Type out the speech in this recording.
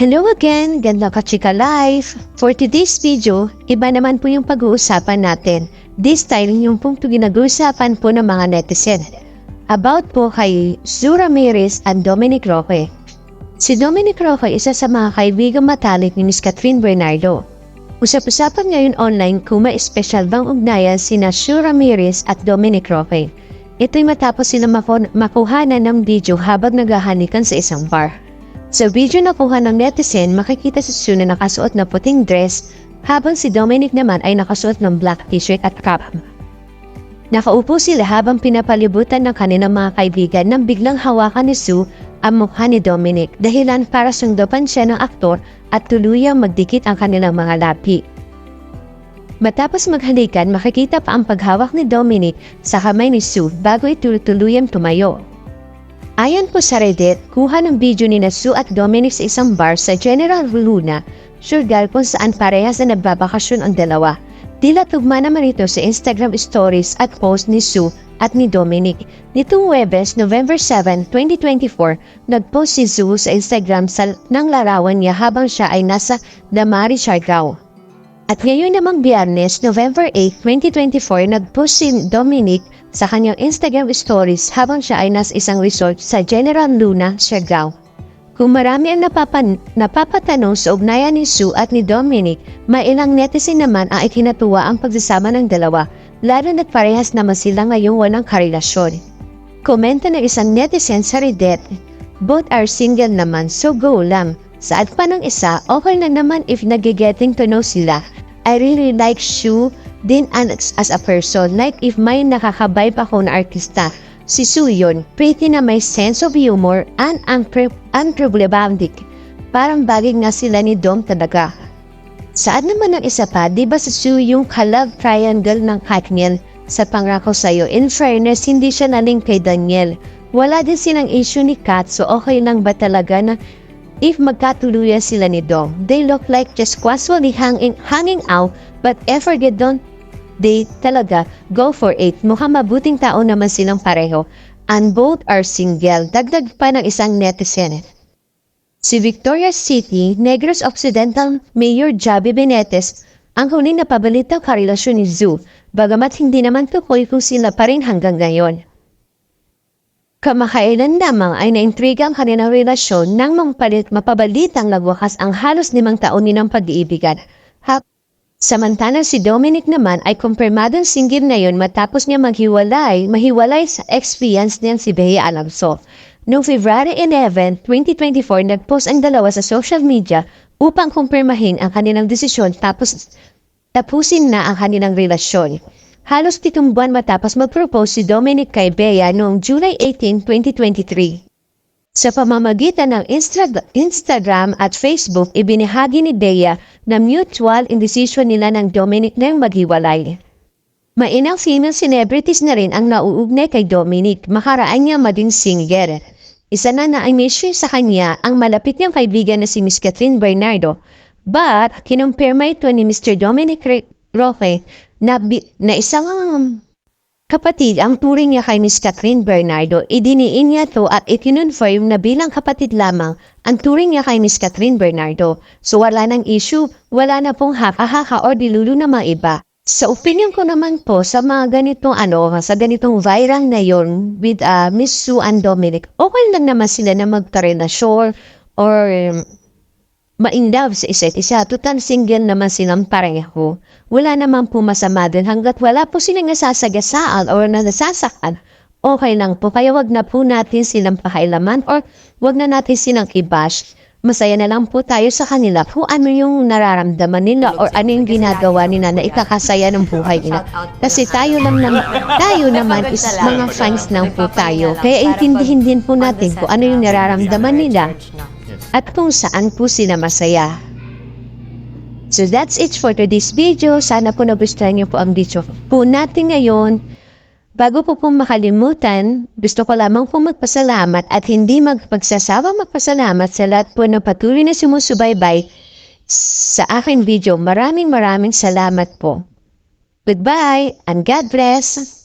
Hello again, ganda ka chika life. For today's video, iba naman po yung pag-uusapan natin. This time, yung pong ginag-uusapan po ng mga netizen. About po kay Sue Ramirez and Dominic Roque. Si Dominic Roque isa sa mga kaibigang matalik ni Miss Catherine Bernardo. Usap-usapan ngayon online kung may special bang ugnayan sina Sue Ramirez at Dominic Roque. Ito'y matapos sila makuhanan ng video habang naghahalikan sa isang bar. Sa video na kuha ng netizen, makikita si Sue na nakasuot na puting dress habang si Dominic naman ay nakasuot ng black t-shirt at cap. Nakaupo sila habang pinapalibutan ng kanilang mga kaibigan nang biglang hawakan ni Sue ang mukha ni Dominic dahilan para sundupan siya ng aktor at tuluyang magdikit ang kanilang mga labi. Matapos maghalikan, makikita pa ang paghawak ni Dominic sa kamay ni Sue bago ito tuluyang tumayo. Ayon po sa Reddit, kuha ng video ni Sue at Dominic sa isang bar sa General Luna, Surigao kung saan parehas na nagbabakasyon ang dalawa. Tila tugma naman ito sa Instagram stories at post ni Sue at ni Dominic. Nitong Huwebes, November 7, 2024, nagpost si Sue sa Instagram ng larawan niya habang siya ay nasa Damaris, Surigao. At ngayon namang Biyernes, November 8, 2024, nagpost si Dominic sa kanyang Instagram stories habang siya ay nasa isang resort sa General Luna, Surigao. Kung marami ang napapatanong sa ugnayan ni Sue at ni Dominic, may ilang netizen naman ang ikinatuwa ang pagsasama ng dalawa, lalo na't parehas naman sila ngayong walang karelasyon. Komento ng isang netizen sa Reddit, "Both are single naman, so go lang. Saad pa ng isa, okay lang naman if nag-getting to know sila. I really like Sue din as a person, like if may nakakavibe ako na artista. Si Sue yun, pretty na may sense of humor and unproblematic. Parang bagay nga sila ni Dom talaga." Saan naman ang isa pa, di ba si Sue yung ka-love triangle ng Katniel sa Pangako Sa'yo? In fairness, hindi siya naling kay Daniel. Wala din silang issue ni Kat, so okay lang ba talaga na if magkatuluyan sila ni Dom? They look like just casually hanging out, but if they don't date talaga, go for it. Mukhang mabuting tao naman silang pareho. And both are single. Dagdag pa ng isang netizen. Si Victoria City, Negros Occidental Mayor Javi Benitez ang huling napabalitang karelasyon ni Sue, bagamat hindi naman tukoy kung sila pa rin hanggang ngayon. Kamakailan lamang ay naintriga ang kanilang relasyon nang mapabalitang nagwakas ang halos 5 taon nilang pag-iibigan. Samantalang si Dominic naman ay kumpirmadong single ngayon matapos niya mahiwalay sa ex-fiance niyang si Bea Alonso. Noong February 11, 2024, nagpost ang dalawa sa social media upang kumpirmahin ang kanilang desisyon tapos tapusin na ang kanilang relasyon. Halos 7 buwan matapos mag-propose si Dominic kay Bea noong July 18, 2023. Sa pamamagitan ng Instagram at Facebook, ibinahagi ni Bea na mutual indecision nila ng Dominic na maghiwalay. Mainang female celebrities na rin ang nauugnay kay Dominic, makaraan niya maging single. Isa na ay issue sa kanya ang malapit niyang kaibigan na si Miss Catherine Bernardo. But, kinumpirma ito ni Mr. Dominic Roque na isang kapatid ang turing niya kay Miss Catherine Bernardo. Idiniin niya to at ikinonfirm na bilang kapatid lamang ang turing niya kay Miss Catherine Bernardo. So wala nang issue, wala na pong haka-haka o dilulo na mga iba. Sa opinion ko naman po sa mga ganitong viral na yon with Miss Sue and Dominic, okay lang naman sila na magkarelasyon or ma-in-love sa isa't isa. Total single naman silang pareho. Wala naman po masama din hanggat wala po silang nasasagasaan o nasasaktan. Okay lang po, kaya wag na po natin silang pakailaman or wag na natin silang i-bash. Masaya na lang po tayo sa kanila kung ano yung nararamdaman nila or ano yung ginagawa nila na ikakasaya ng buhay nila. Kasi tayo naman is mga fans lang po tayo. Kaya intindihin din po natin kung ano yung nararamdaman nila at kung saan po sila masaya. So that's it for today's video. Sana po nagustuhan niyo po ang video po natin ngayon. Bago po makalimutan, gusto ko lamang po magpasalamat at hindi magpagsasawang magpasalamat sa lahat po na patuloy na sumusubaybay sa aking video. Maraming salamat po. Goodbye and God bless!